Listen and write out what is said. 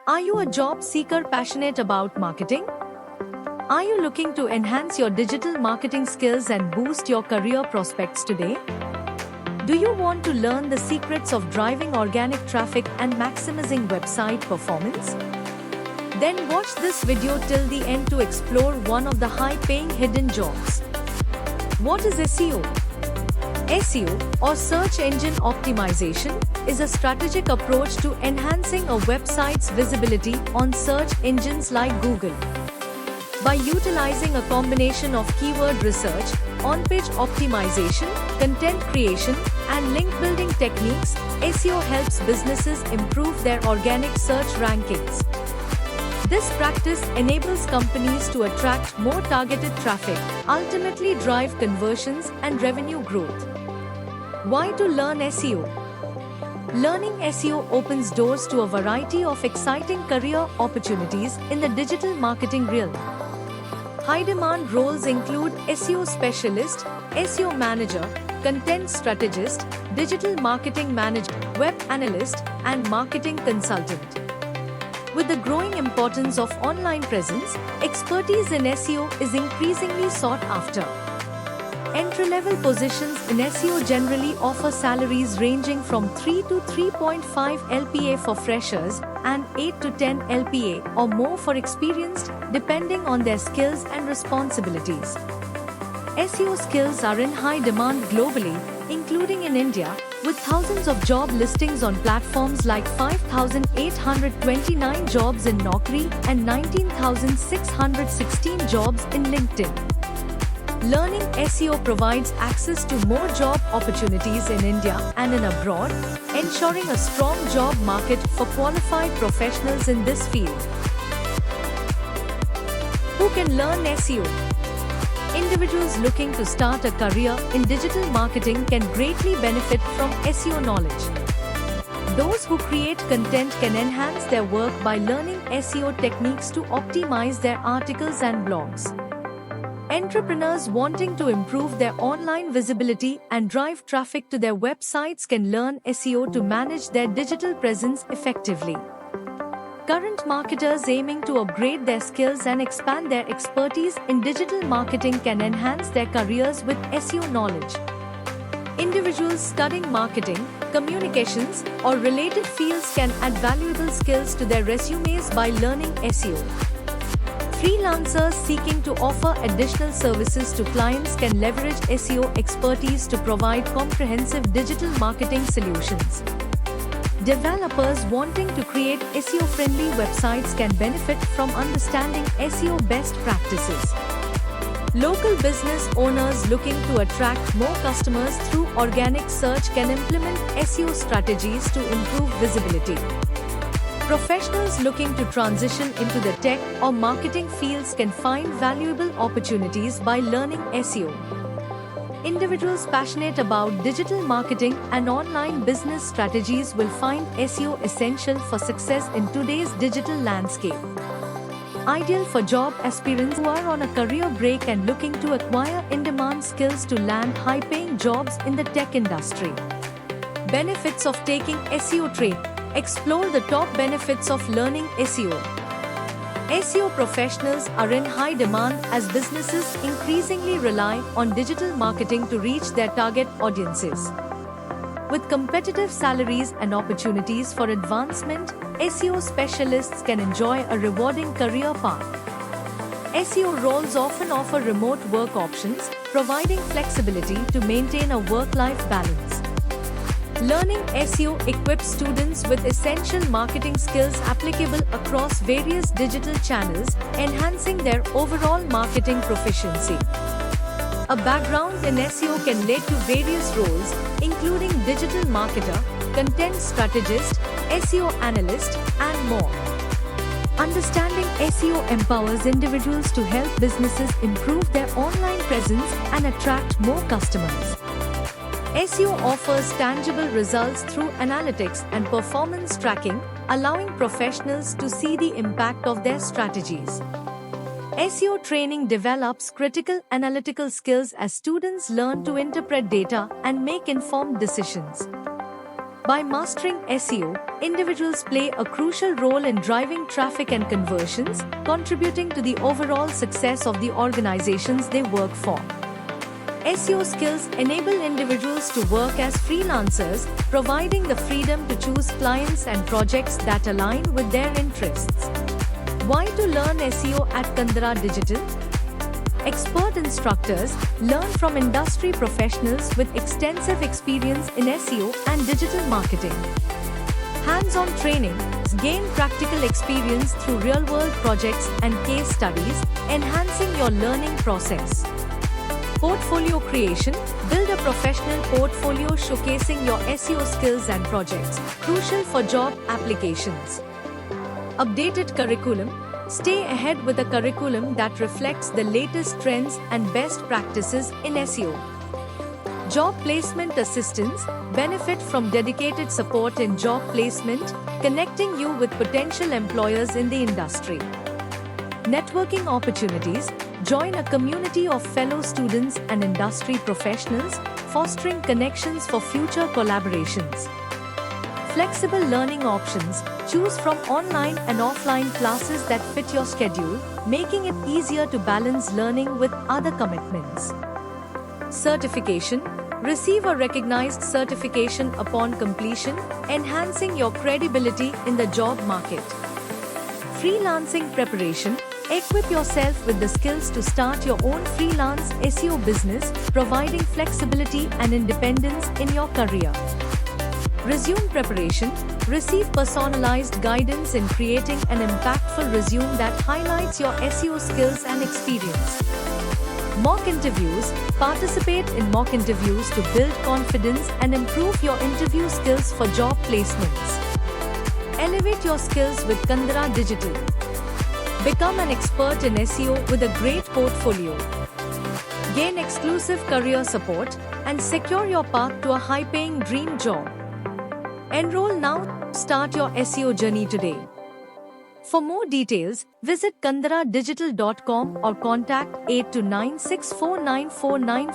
Are you a job seeker passionate about marketing? Are you looking to enhance your digital marketing skills and boost your career prospects today? Do you want to learn the secrets of driving organic traffic and maximizing website performance? Then watch this video till the end to explore one of the high-paying hidden jobs. What is SEO? SEO, or Search Engine Optimization, is a strategic approach to enhancing a website's visibility on search engines like Google. By utilizing a combination of keyword research, on-page optimization, content creation, and link-building techniques, SEO helps businesses improve their organic search rankings. This practice enables companies to attract more targeted traffic, ultimately drive conversions and revenue growth. Why to learn SEO? Learning SEO opens doors to a variety of exciting career opportunities in the digital marketing realm. High-demand roles include SEO specialist, SEO manager, content strategist, digital marketing manager, web analyst, and marketing consultant. With the growing importance of online presence, expertise in SEO is increasingly sought after. Entry-level positions in SEO generally offer salaries ranging from 3 to 3.5 LPA for freshers and 8 to 10 LPA or more for experienced, depending on their skills and responsibilities. SEO skills are in high demand globally, including in India, with thousands of job listings on platforms like 5,829 jobs in Naukri and 19,616 jobs in LinkedIn. Learning SEO provides access to more job opportunities in India and in abroad, ensuring a strong job market for qualified professionals in this field. Who can learn SEO? Individuals looking to start a career in digital marketing can greatly benefit from SEO knowledge. Those who create content can enhance their work by learning SEO techniques to optimize their articles and blogs. Entrepreneurs wanting to improve their online visibility and drive traffic to their websites can learn SEO to manage their digital presence effectively. Current marketers aiming to upgrade their skills and expand their expertise in digital marketing can enhance their careers with SEO knowledge. Individuals studying marketing, communications, or related fields can add valuable skills to their resumes by learning SEO. Freelancers seeking to offer additional services to clients can leverage SEO expertise to provide comprehensive digital marketing solutions. Developers wanting to create SEO-friendly websites can benefit from understanding SEO best practices. Local business owners looking to attract more customers through organic search can implement SEO strategies to improve visibility. Professionals looking to transition into the tech or marketing fields can find valuable opportunities by learning SEO. Individuals passionate about digital marketing and online business strategies will find SEO essential for success in today's digital landscape. Ideal for job aspirants who are on a career break and looking to acquire in-demand skills to land high-paying jobs in the tech industry. Benefits of taking SEO training. Explore the top benefits of learning SEO. SEO professionals are in high demand as businesses increasingly rely on digital marketing to reach their target audiences. With competitive salaries and opportunities for advancement, SEO specialists can enjoy a rewarding career path. SEO roles often offer remote work options, providing flexibility to maintain a work-life balance. Learning SEO equips students with essential marketing skills applicable across various digital channels, enhancing their overall marketing proficiency. A background in SEO can lead to various roles, including digital marketer, content strategist, SEO analyst, and more. Understanding SEO empowers individuals to help businesses improve their online presence and attract more customers. SEO offers tangible results through analytics and performance tracking, allowing professionals to see the impact of their strategies. SEO training develops critical analytical skills as students learn to interpret data and make informed decisions. By mastering SEO, individuals play a crucial role in driving traffic and conversions, contributing to the overall success of the organizations they work for. SEO skills enable individuals to work as freelancers, providing the freedom to choose clients and projects that align with their interests. Why to learn SEO at Kandara Digital? Expert instructors learn from industry professionals with extensive experience in SEO and digital marketing. Hands-on training gain practical experience through real-world projects and case studies, enhancing your learning process. Portfolio creation build a professional portfolio showcasing your SEO skills and projects, crucial for job applications. Updated curriculum stay ahead with a curriculum that reflects the latest trends and best practices in SEO. Job placement assistance benefit from dedicated support in job placement, connecting you with potential employers in the industry. Networking opportunities join a community of fellow students and industry professionals, fostering connections for future collaborations. Flexible learning options choose from online and offline classes that fit your schedule, making it easier to balance learning with other commitments. Certification receive a recognized certification upon completion, enhancing your credibility in the job market. Freelancing preparation equip yourself with the skills to start your own freelance SEO business, providing flexibility and independence in your career. Resume preparation receive personalized guidance in creating an impactful resume that highlights your SEO skills and experience. Mock interviews participate in mock interviews to build confidence and improve your interview skills for job placements. Elevate your skills with Kandara Digital. Become an expert in SEO with a great portfolio. Gain exclusive career support and secure your path to a high-paying dream job. Enroll now, start your SEO journey today. For more details, visit kandaradigital.com or contact 8296494944.